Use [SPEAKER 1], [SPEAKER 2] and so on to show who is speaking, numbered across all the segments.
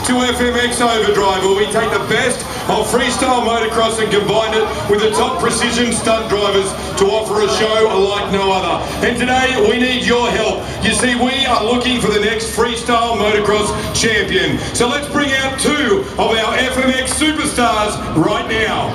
[SPEAKER 1] to FMX Overdrive, where we take the best of freestyle motocross and combine it with the top precision stunt drivers to offer a show like no other. And today we need your help. You see, we are looking for the next freestyle motocross champion. So let's bring out two of our FMX superstars right now.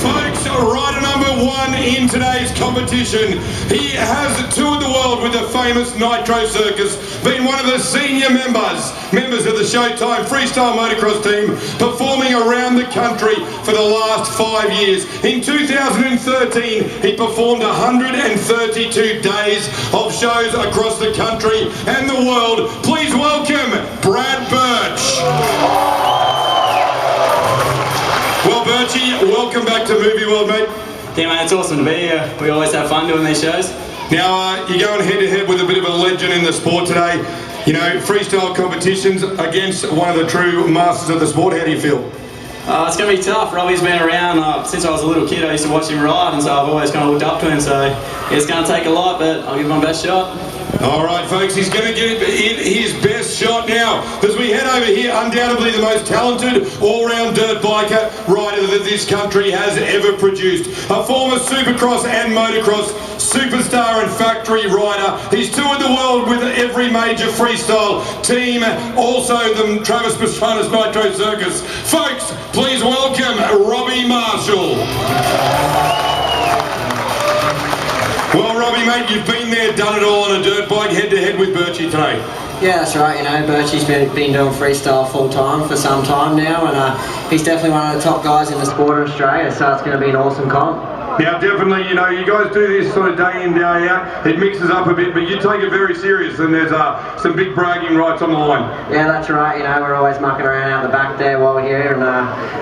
[SPEAKER 1] Folks, rider number one in today's competition. He has toured the world with the famous Nitro Circus, been one of the senior members of the Showtime Freestyle Motocross team, performing around the country for the last 5 years. In 2013, he performed 132 days of shows across the country and the world. Please welcome Brad Birch. Well, Birchie, welcome back to Movie World, mate.
[SPEAKER 2] Yeah, mate, it's awesome to be here. We always have fun doing these shows.
[SPEAKER 1] Now, you're going head-to-head with a bit of a legend in the sport today. You know, freestyle competitions against one of the true masters of the sport. How do you feel?
[SPEAKER 2] It's going to be tough. Robbie's been around since I was a little kid. I used to watch him ride, and so I've always kind of looked up to him. So it's going to take a lot, but I'll give my best shot.
[SPEAKER 1] All right, folks, he's going to get his best shot now. As we head over here, undoubtedly the most talented all-round dirt biker rider that this country has ever produced. A former supercross and motocross superstar and factory rider. He's toured the world with every major freestyle team, also the Travis Pastrana's Nitro Circus. Folks, please welcome Robbie Marshall. Well, Robbie, mate, you've been there, done it all on a dirt bike, head-to-head with Birchie today.
[SPEAKER 3] Yeah, that's right. You know, Birchie's been doing freestyle full-time for some time now, and he's definitely one of the top guys in the sport in Australia, so it's going to be an awesome comp.
[SPEAKER 1] Now, definitely, you know, you guys do this sort of day in, day out. It mixes up a bit, but you take it very serious, and there's some big bragging rights on the line.
[SPEAKER 3] Yeah, that's right. You know, we're always mucking around out the back there while we're here, and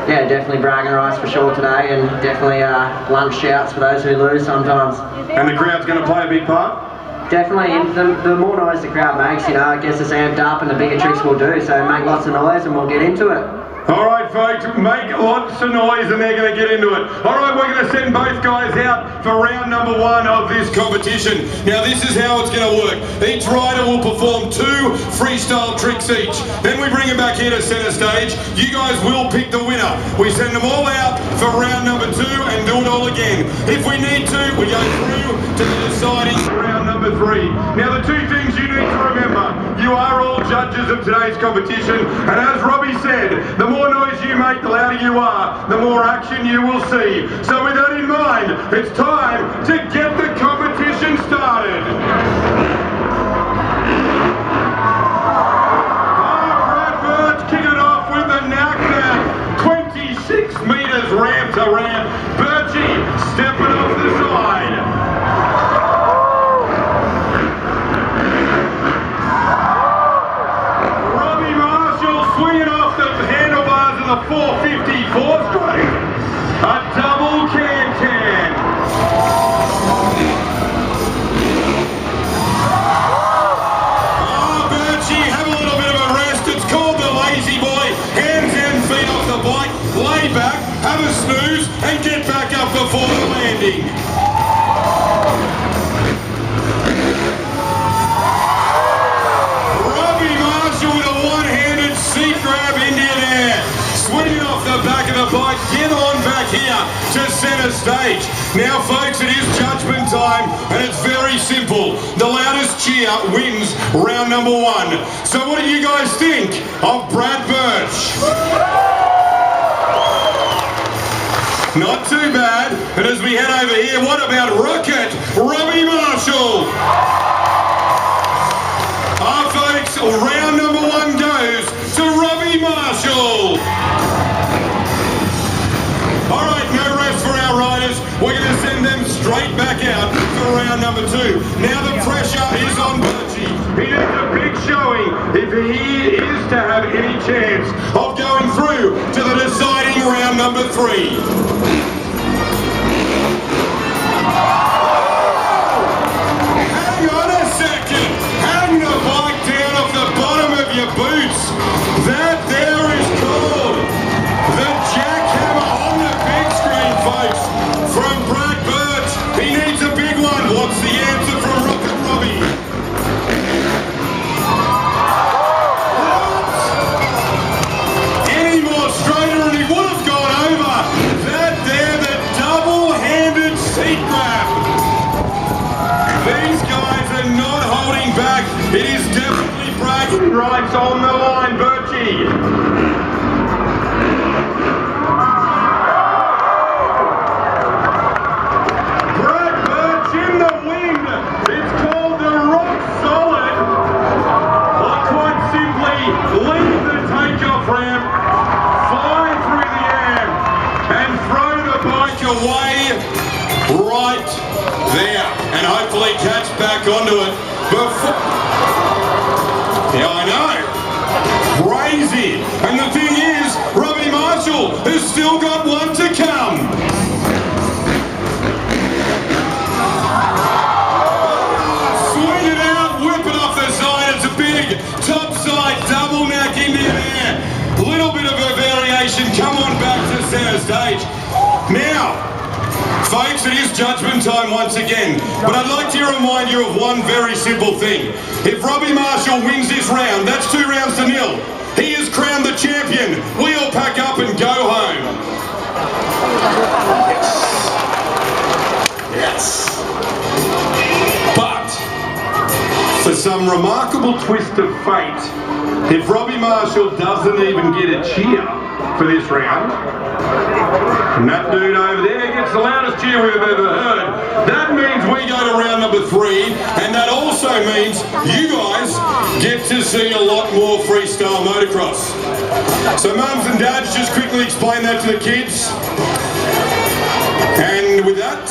[SPEAKER 3] yeah, definitely bragging rights for sure today, and definitely lunch shouts for those who lose sometimes.
[SPEAKER 1] And the crowd's going to play a big part?
[SPEAKER 3] Definitely. The more noise the crowd makes, you know, it gets us amped up, and the bigger tricks we'll do. So make lots of noise, and we'll get into it.
[SPEAKER 1] All right, folks, make lots of noise and they're going to get into it. All right, we're going to send both guys out for round number one of this competition. Now, this is how it's going to work. Each rider will perform 2 freestyle tricks each. Then we bring them back here to center stage. You guys will pick the winner. We send them all out for round number 2 and do it all again. If we need to, we go through to the deciding round number 3. Now, the 2 things you need to remember, you are all judges of today's competition, and as Robbie said, the more noise you make, the louder you are, the more action you will see. So with that in mind, it's time to get the competition started. Brad Birch kicking it off with the knack 26 metres ramp to ramp. Birchie stepping off the side. The 454 straight, a double can-can. Oh, Birchie, have a little bit of a rest. It's called the lazy boy. Hands and feet off the bike, lay back, have a snooze, and get back up before the landing. Robbie Marshall with a one-handed seat grab Indian air. Swinging off the back of the bike, get on back here to center stage. Now, folks, it is judgment time, and it's very simple. The loudest cheer wins round number 1. So what do you guys think of Brad Birch? Not too bad. And as we head over here, what about Rocket Robbie Marshall? Folks, round number 1 goes to Robbie Marshall. All right, no rest for our riders. We're going to send them straight back out for round number 2. Now the pressure is on Birchie. He needs a big showing if he is to have any chance of going through to the deciding round number 3. Boots. That there is called the jackhammer on the big screen, folks, from Brad Birch. He needs a big one. What's the answer from Rocket Robbie? It is definitely bragging rights on the line, Birchie. Brad Birch in the wind. It's called the Rock Solid. Or quite simply, leave the takeoff ramp, fly through the air, and throw the bike away right there. And hopefully catch back onto it before... Yeah, I know. Crazy. And the thing is, Robbie Marshall has still got one to come. Swing it out, whip it off the side. It's a big top side double neck into there. Little bit of a variation. Come on back to center stage. Now, folks, it is judgment time once again, but I'd like to remind you of one very simple thing. If Robbie Marshall wins this round, that's 2 rounds to 0. He is crowned the champion. We all pack up and go home. Yes. But, for some remarkable twist of fate, if Robbie Marshall doesn't even get a cheer for this round, and that dude over there gets the loudest cheer we've ever heard, that means we go to round number 3, and that also means you guys get to see a lot more freestyle motocross. So mums and dads, just quickly explain that to the kids. And with that,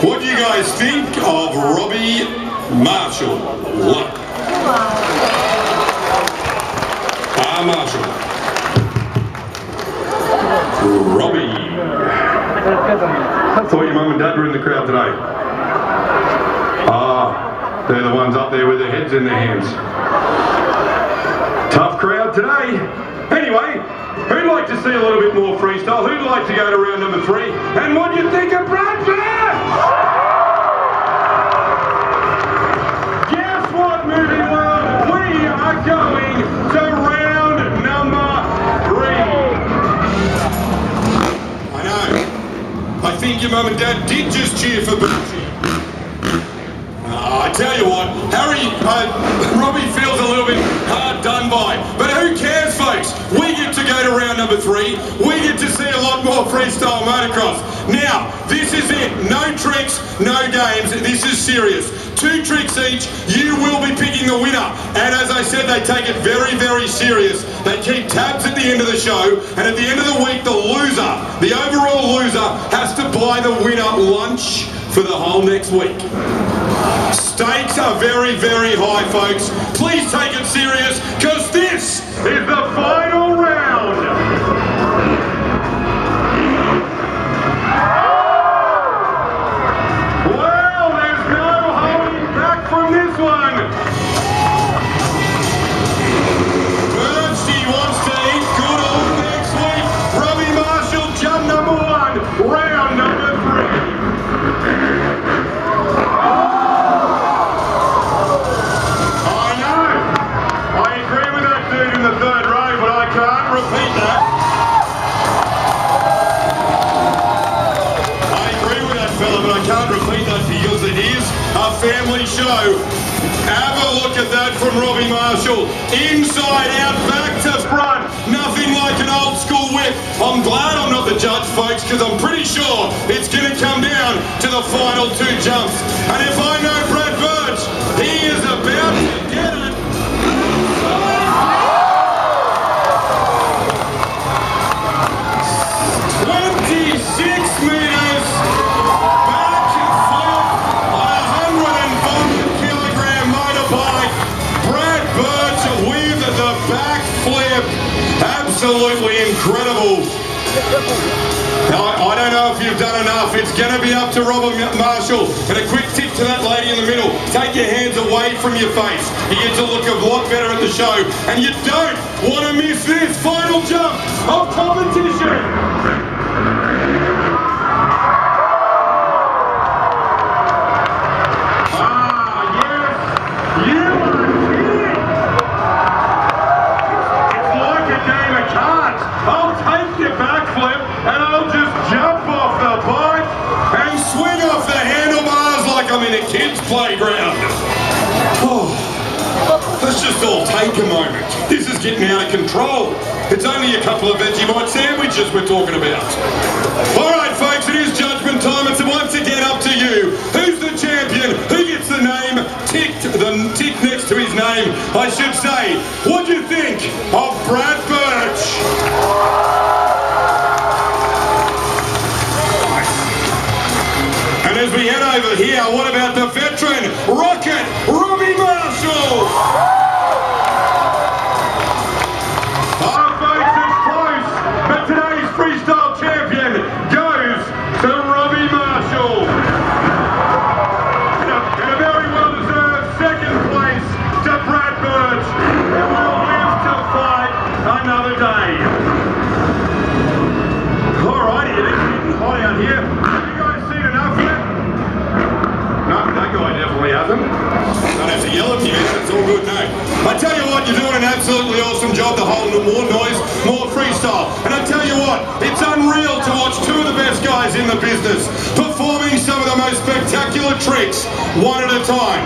[SPEAKER 1] what do you guys think of Robbie Marshall? Marshall. Robbie. I thought your mum and dad were in the crowd today. Ah, they're the ones up there with their heads in their hands. Tough crowd today. Anyway, who'd like to see a little bit more freestyle? Who'd like to go to round number 3? And what do you think of Bradford? Guess what, movie world? We are going to round number 3. I know. I think your mum and dad did just cheer for Bertie. I tell you what, Robbie feels a little bit hard done by, but who cares, folks? We get to go to round number 3. We get to see a lot more freestyle motocross. Now, this is it. No tricks, no games. This is serious. 2 tricks each. You will be picking the winner. And as I said, they take it very, very serious. They keep tabs at the end of the show, and at the end of the week, the loser, the overall loser, has to buy the winner lunch for the whole next week. Stakes are very, very high, folks. Please take it serious, because this is the final round. Well, there's no holding back from this one. Bertie wants to eat good all next week. Robbie Marshall, jump number 1, round number 3. Family show. Have a look at that from Robbie Marshall. Inside out, back to front. Nothing like an old school whip. I'm glad I'm not the judge, folks, because I'm pretty sure it's going to come down to the final 2 jumps. And if I know Brad Birch, he is about to get it. 26 meters. Absolutely incredible. I don't know if you've done enough. It's going to be up to Robbie Marshall. And a quick tip to that lady in the middle. Take your hands away from your face. You get to look a lot better at the show. And you don't want to miss this final jump of competition. I'll take your backflip and I'll just jump off the bike and swing off the handlebars like I'm in a kid's playground. Oh. just all take a moment. This is getting out of control. It's only a couple of Vegemite sandwiches we're talking about. All right, folks, it is judgment time. It's once again up to you. Who's the champion? Who gets the name ticked, the tick next to his name, I should say. What do you think of Brad Birch? And as we head over here, what about the veteran rocket, Robbie Marshall? Freestyle champion goes to Robbie Marshall. And a very well-deserved second place to Brad Birch, who will live to fight another day. Alrighty, it is getting hot out here. Have you guys seen enough yet? No, that guy definitely hasn't. Don't have to yell at me, man. It's all good, no. I tell you what, you're doing an absolutely awesome job to hold more noise, more freestyle. And I tell you what, it's unreal to watch two of the best guys in the business performing some of the most spectacular tricks one at a time.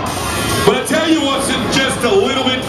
[SPEAKER 1] But I tell you what's just a little bit